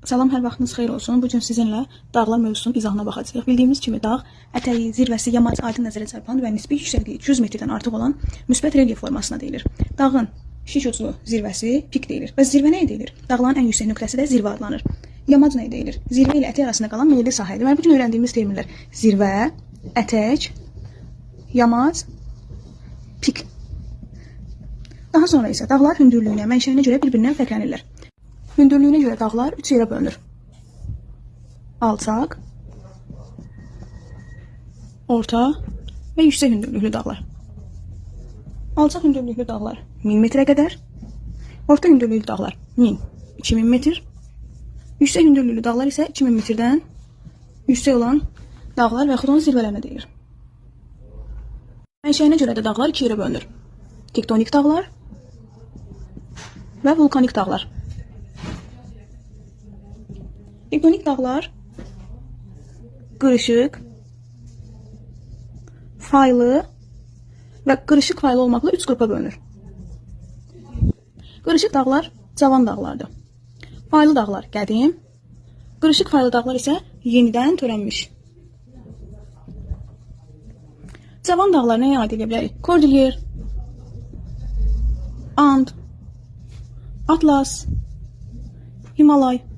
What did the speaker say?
Salam, hər vaxtınız xeyir olsun. Bugün sizinlə dağlar mövzusunun izahına baxacağıq. Bildiyimiz kimi dağ ətəyi, zirvəsi, yamacı aydın nəzərə çarpan və nisbi yüksəkliyi 200 metrdən artıq olan müsbət relyef formasına deyilir. Dağın şiş uclu zirvəsi pik deyilir. Və zirvə nə deyilir? Dağların ən yüksək nöqtəsi də zirvə adlanır. Yamac nə deyilir? Zirvə ilə ətək arasında qalan meyilli sahədir. Və bugün öyrəndiyimiz terminlər zirvə, ətək, yamac, pik. Daha sonra isə dağlar hündürlüyünə, mənşəyinə görə bir-birindən fərqlənirlər. Hündürlüyünə görə dağlar 3 yerə bölünür. Alçaq, orta və yüksək hündürlüklü dağlar. Alçaq hündürlüklü dağlar 1000 metrə qədər, orta hündürlüklü dağlar 1000-2000 metr, yüksək hündürlüklü dağlar isə 2000 metrdən yüksək olan dağlar və yaxud onun zirvələrinə deyilir. Mənşəyinə görə də dağlar 2 yerə bölünür. Tektonik dağlar və vulkanik dağlar. Tektonik dağlar qırışıq, faylı və qırışıq faylı olmaqla 3 qrupa bölünür. Qırışıq dağlar cavan dağlardır. Faylı dağlar qədim, qırışıq faylı dağlar isə yenidən törənmiş. Cavan dağlar nəyə aid edə bilərik? Kordilyer, And, Atlas, Himalay.